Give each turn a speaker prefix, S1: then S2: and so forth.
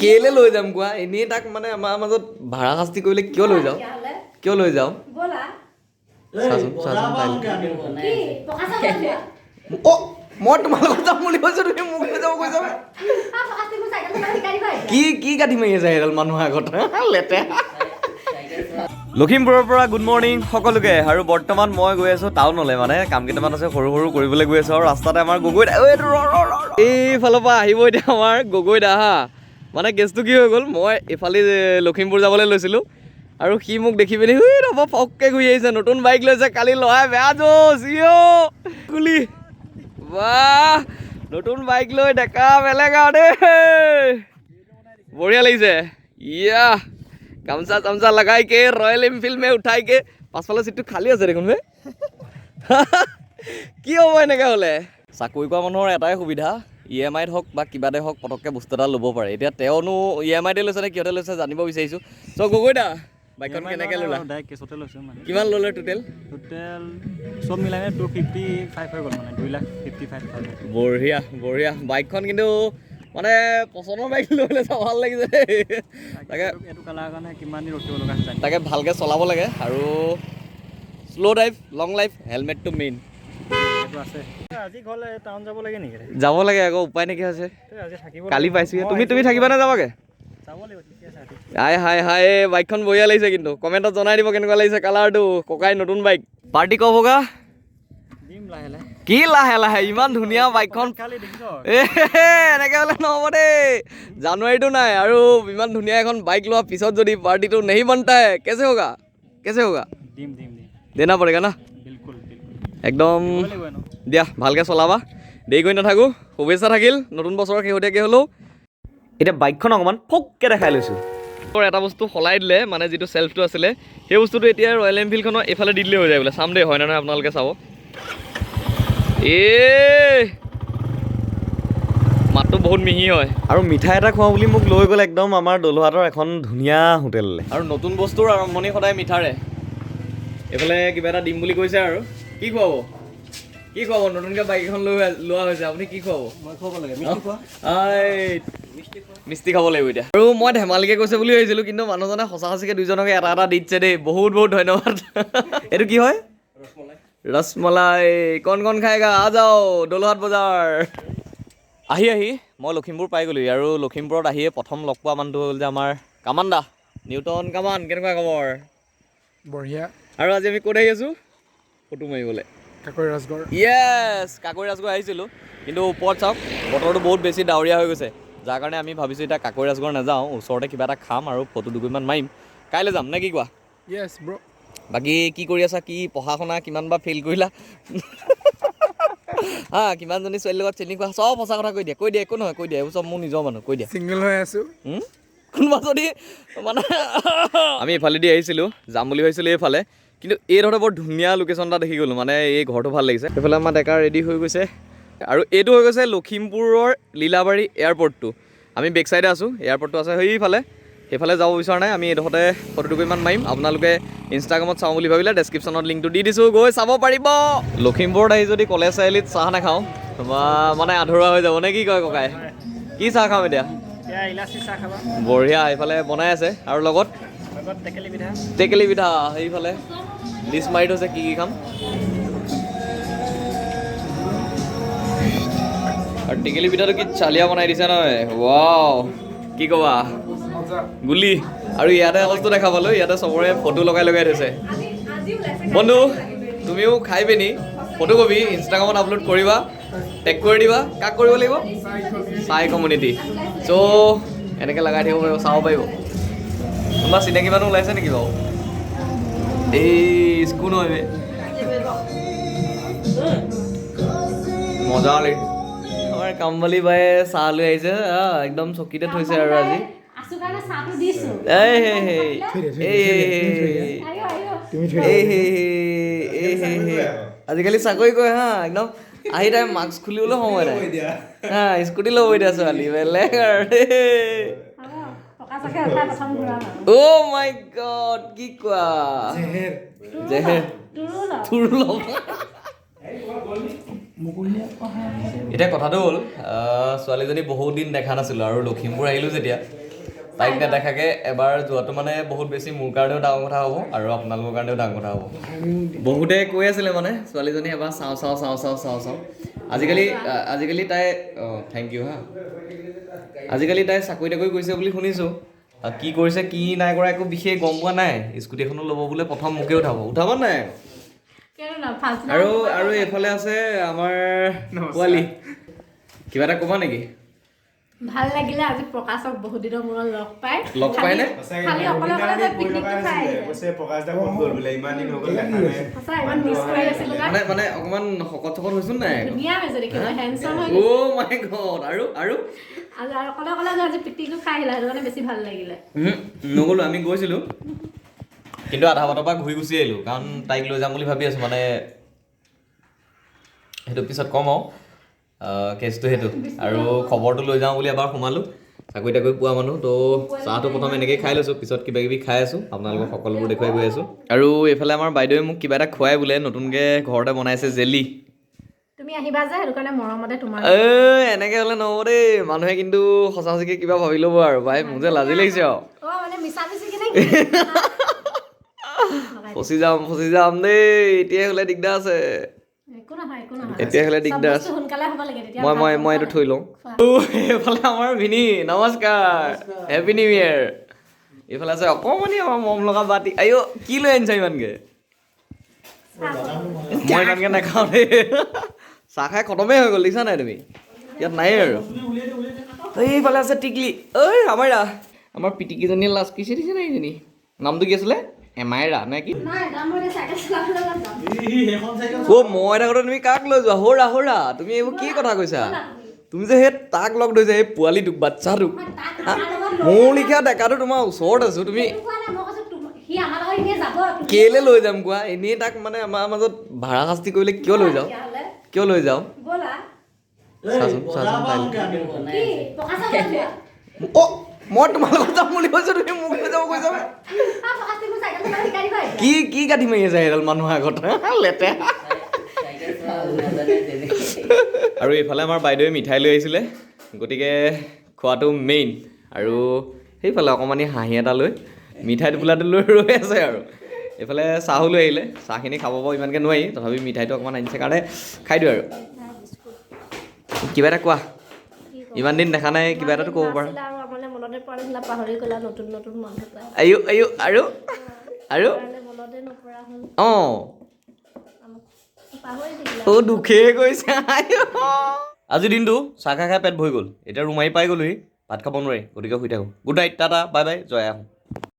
S1: কেলে লৈ যাম কোৱা এনেই তাক মানে আমাৰ মাজত ভাড়া শাস্তি কৰিলে কিয় লৈ যাওঁ মই তোমাৰ লগত যাম বুলি কৈছো তুমি মোক লৈ যাব কৈছা কি গাঠি মাৰি আছে সেইডাল মানুহৰ আগত লেতেৰা লখিমপুৰৰ পৰা গুড মৰ্ণিং সকলোকে আৰু বৰ্তমান মই গৈ আছোঁ টাউনলৈ মানে কাম কেইটামান আছে সৰু সৰু কৰিবলৈ গৈ আছোঁ আৰু ৰাস্তাতে আমাৰ গগৈদা এইফালৰ পৰা আহিব এতিয়া আমাৰ গগৈদা হা মানে কেছটো কি হৈ গ'ল মই এইফালে লখিমপুৰ যাবলৈ লৈছিলোঁ আৰু সি মোক দেখি পিনি ৰ'ব ফককৈ ঘূৰি আহিছে নতুন বাইক লৈছে কালি লৰাই বেয়া গুলি বাহ নতুন বাইক লৈ ডেকা বেলেগ আৰু দেই বঢ়িয়া লাগিছে ইয়া গামছা চামচা লগাই কে ৰয়েল এনফিল্ড মে উঠাই কে পাছফালৰ চিটটো খালী আছে দেখোন বে কি হ'ব এনেকৈ হ'লে চাকৰি কৰা মানুহৰ এটাই সুবিধা EMIত হওক বা কিবাতে হওক পটককৈ বস্তু এটা ল'ব পাৰে এতিয়া তেওঁনো EMIতে লৈছে নে কিহতে লৈছে জানিব বিচাৰিছোঁ চ' গগৈদা বাইকখন কেনেকৈ ল'লা কিমান ল'লে টোটেল
S2: চব মিলাই 255 হৈ গ'ল মানে 2,55,000
S1: বঢ়িয়া বঢ়িয়া বাইকখন কিন্তু মানে পচন্দৰ বাইক ল'বলৈ চাব ভাল লাগিছে তাকে
S2: এইটো কালাৰ কাৰণে কিমান দিন ৰখিব লগা হৈছে
S1: তাকে ভালকৈ চলাব লাগে আৰু শ্ল' ড্ৰাইভ লং লাইফ হেলমেটটো মেইন
S2: আছে আজি ঘৰলৈ টাউন যাব লাগে নেকি
S1: যাব লাগে আকৌ উপায় নাইকিয়া হৈছে কালি পাইছোঁহে তুমি থাকিবা নে যাবাগে হাই বাইকখন বঢ়িয়া লাগিছে কিন্তু কমেণ্টত জনাই দিব কেনেকুৱা লাগিছে কালাৰটো ককাই নতুন বাইক পাৰ্টি কব গা কি লাহে লাহে ইমান ধুনীয়া বাইকখন এনেকৈ হ'লে নহ'ব দেই জানুৱাৰীটো নাই আৰু ইমান ধুনীয়া এখন বাইক লোৱাৰ পিছত যদি পাৰ্টিটো নেহি বনতা হে কেছে হোগা দেনা পৰেগা না একদম দিয়া ভালকৈ চলাবা দেৰি কৰি নাথাকোঁ শুভেচ্ছা থাকিল নতুন বছৰৰ শেহতীয়াকৈ হ'লেও এতিয়া বাইকখন অকণমান ফককৈ দেখাই লৈছোঁ এটা বস্তু সলাই দিলে মানে যিটো চেল্ফটো আছিলে সেই বস্তুটো এতিয়া ৰয়েল এনফিল্ডখনৰ এইফালে দি দিলে হৈ যায় বোলে চাম দেই হয় নে নহয় আপোনালোকে চাব মাতটো বহুত মিহি হয় আৰু মিঠাই এটা খুৱাওঁ বুলি মোক লৈ গ'ল একদম আমাৰ দলুহাটৰ এখন ধুনীয়া হোটেললৈ আৰু নতুন বস্তুৰ আৰম্ভণি সদায় মিঠাৰে এইফালে কিবা এটা দিম বুলি কৈছে আৰু কি খুৱাব নতুনকৈ বাইক এখন লোৱা হৈছে আপুনি কি খুৱাব মিষ্টি খাব লাগিব এতিয়া আৰু মই ধেমালিকৈ কৈছে বুলি ভাবিছিলোঁ কিন্তু মানুহজনে সঁচা সঁচিকৈ দুইজনকে এটা এটা দি দিছে দেই বহুত ধন্যবাদ এইটো কি হয় ৰসমলাই কণ খাইগা আ যাও দলুহাট বজাৰ আহি মই লখিমপুৰ পাই গ'লোঁ আৰু লখিমপুৰত আহিয়ে প্ৰথম লগ পোৱা মানুহটো হ'ল যে আমাৰ কামান দা নিউটন কামান কেনেকুৱা খবৰ
S3: বঢ়িয়া
S1: আৰু আজি আমি ক'ত আহি আছোঁ ফটো মাৰিবলৈ কাকৈ ৰাজগড় কাকৈ ৰাজগড় আহিছিলোঁ কিন্তু ওপৰত চাওক বতৰটো বহুত বেছি ডাৱৰীয়া হৈ গৈছে যাৰ কাৰণে আমি ভাবিছোঁ এতিয়া কাকৈ ৰাজগড় নাযাওঁ ওচৰতে কিবা এটা খাম আৰু ফটো দুকপিমান মাৰিম কাইলৈ যাম নে কি কোৱা বাকী কি কৰি আছা কি পঢ়া শুনা কিমান বা ফেইল কৰিলা কিমানজনী ছোৱালীৰ লগত চিনি কোৱা চব সঁচা কথা কৈ দিয়া একো নহয় কৈ দিয়া এইবোৰ চব মোৰ নিজৰ মানুহ কৈ দিয়া
S3: ছিংগল হৈ আছোঁ
S1: কোনোবা যদি মানে আমি এইফালেদি আহিছিলোঁ যাম বুলি ভাবিছিলোঁ এইফালে কিন্তু এইডোখৰতে বৰ ধুনীয়া লোকেশ্যন এটা দেখি গ'লোঁ মানে এই ঘৰটো ভাল লাগিছে সেইফালে আমাৰ ডেকা ৰেডি হৈ গৈছে আৰু এইটো হৈ গৈছে লখিমপুৰৰ লীলাবাৰী এয়াৰপৰ্টটো আমি বেক চাইডে আছোঁ এয়াৰপৰ্টটো আছে সেইফালে যাব বিচৰা নাই আমি এইডোখৰতে ফটো দুকপিমান মাৰিম আপোনালোকে ইনষ্টাগ্ৰামত চাওঁ বুলি ভাবিলে ডেছক্ৰিপশ্যনত লিংকটো দি দিছোঁ গৈ চাব পাৰিব লখিমপুৰত আহি যদি কলেজ চাৰিআলিত চাহ নাখাওঁ মানে আধৰুৱা হৈ যাব নে কি কয় ককাই কি চাহ খাম এতিয়া বঢ়িয়া এইফালে বনাই আছে আৰু লগত টেকেলি পিঠা সেইফালে লিষ্ট মাৰি থৈছে কি খাম আৰু টেকেলি পিঠাটো কি চালিয়া বনাই দিছে নহয় ৱাও কি ক'বা গুলি আৰু ইয়াতে বস্তু দেখাবলৈ ইয়াতে চবৰে ফটো লগাই থৈছে বন্ধু তুমিও খাই পিনি ফটো কপি ইনষ্টাগ্ৰামত আপলোড কৰিবা টেগ কৰি দিবা কাক কৰিব লাগিব চাই কমিউনিটি চ' এনেকৈ লগাই থাকিব পাৰিব চাব পাৰিব তোমাৰ চিনাকি মানুহ ওলাইছে নেকি বাৰু এই স্কুল নহয় মজা লাগিছে আমাৰ কামবালি বায়ে চাহ লৈ আহিছে একদম চকীতে থৈছে আৰু আজি আজিকালি চাকৰি কৰে একদম আহি তাই মাস্ক খুলিবলৈ সময় নাই স্কুটি ল'ব এতিয়া ছোৱালী বেলেগ আৰু অ' মাই গড কি কোৱা জেহেৰ এতিয়া কথাটো হ'ল ছোৱালীজনী বহুত দিন দেখা নাছিলোঁ আৰু লখিমপুৰ আহিলোঁ যেতিয়া তাইক নেদেখাকৈ এবাৰ যোৱাটো মানে বহুত বেছি মোৰ কাৰণেও ডাঙৰ কথা হ'ব আৰু আপোনালোকৰ কাৰণেও ডাঙৰ কথা হ'ব বহুতে কৈ আছিলে মানে ছোৱালীজনী এবাৰ চাওঁ আজিকালি তাই থেংক ইউ হা আজিকালি তাই চাকৰি তাকৰি কৰিছে বুলি শুনিছোঁ কি কৰিছে কি নাই কৰা একো বিশেষ গম পোৱা নাই স্কুটি এখনো ল'ব বোলে প্ৰথম মোকে উঠাব নাই আৰু এইফালে আছে আমাৰ পোৱালি কিবা এটা ক'বা নেকি
S3: ভাল লাগিলে আজি প্ৰকাশক বহুত দিনৰ মূৰত
S1: লগ পাই নে
S3: খালি অকলে অকলে পিকনিকটো খাই
S2: কৈছে প্ৰকাশ দা ফোন গ'ল বোলে ইমান দিন হৈ গ'ল দেখা নাই
S3: সঁচা ইমান মিছ কৰি আছিলো
S1: মানে অকমান শকত হৈছোঁ নাই
S3: ধুনীয়া হৈছে দেখিবলৈ হেণ্ডসাম হৈ
S1: অ' মাই গড আৰু
S3: অকলে অকলে আজি পিকনিকটো খাই আহিলা সেইটো কাৰণে বেছি ভাল লাগিলে
S1: নগ'লো আমি গৈছিলোঁ কিন্তু আধা বাটৰ পৰা ঘূৰি গুচি আহিলোঁ কাৰণ তাইক লৈ যাম বুলি ভাবি আছোঁ মানে সেইটো পিছত ক'ম আৰু কেছটো সেইটো আৰু খবৰটো লৈ যাওঁ বুলি এবাৰ সোমালোঁ চাকৰি তাকৰি পোৱা মানুহ তো চাহটো প্ৰথম এনেকৈ খাই লৈছোঁ পিছত কিবা কিবি খাই আছোঁ আপোনালোকক সকলোবোৰ দেখুৱাই গৈ আছোঁ আৰু এইফালে আমাৰ বাইদেৱে মোক কিবা এটা খুৱাই বোলে নতুনকৈ ঘৰতে বনাইছে জেলি
S3: তুমি আহিবা যে সেইটো কাৰণে মৰমতে তোমাৰ
S1: এনেকৈ হ'লে নহ'ব দেই মানুহে কিন্তু সঁচা সঁচিকৈ কিবা ভাবি ল'ব আৰু ভাই মোৰ যে লাজি লাগিছে আৰু
S3: মানে মিছা মিছি কিনে
S1: ফচি যাম দেই এতিয়াই হ'লে দিগদাৰ আছে এতিয়া হ'লে দিগদাৰ আছে মই এইটো থৈ লওঁ এইফালে আমাৰ ভিনি নমস্কাৰ হেপী নিউ ইয়েৰ এইফালে আছে অকণমানি আমাৰ মৰম লগা বাতি আইঅ কি লৈ আনিছা ইমানকৈ মই ইমানকৈ নাখাওঁ দেই চাহ খাই খতমেই হৈ গ'ল দেখিছা নাই তুমি ইয়াত নাই আৰু এইফালে আছে টিকলি ঐ আমাৰ পিটিকিজনীয়ে লাজ কিছে দিছে নাই এইজনী নামটো কি আছিলে এমাইৰা নে কি মই থাকোঁতে তুমি কাক লৈ যোৱা হৌৰা তুমি এইবোৰ কি কথা কৈছা তুমি যে সেই তাক লগ ধৰিছা এই পোৱালিটোক বাচ্চাটোক মোৰ লিখীয়া ডেকাটো তোমাৰ ওচৰত আছো তুমি কেলে লৈ যাম কোৱা এনেই তাক মানে আমাৰ মাজত ভাড়া শাস্তি কৰিলে কিয় লৈ যাওঁ মই তোমাৰ লগত যাম বুলি কৈছো তুমি মোক লৈ যাব কৈছা কি গাঠি মাৰি আছে সেইডাল মানুহৰ আগত লেতেৰা আৰু এইফালে আমাৰ বাইদেৱে মিঠাই লৈ আহিছিলে গতিকে খোৱাটো মেইন আৰু সেইফালে অকণমানি হাঁহি এটা লৈ মিঠাই টোপোলাটো লৈ ৰৈ আছে আৰু এইফালে চাহো লৈ আহিলে চাহখিনি খাব পাব ইমানকৈ নোৱাৰি তথাপি মিঠাইটো অকণমান আনিছে কাৰণে খাই দিওঁ আৰু কিবা এটা কোৱা ইমান দিন দেখা নাই কিবা এটাতো ক'ব পাৰা অঁ দুখে গৈছে আজিৰ দিনটো চাহ খাই পেট ভৰি গ'ল এতিয়া ৰুমাই পাই গ'লোহি ভাত খাব নোৱাৰি গতিকে শুই থাকোঁ good night tata bye bye জয় আহোঁ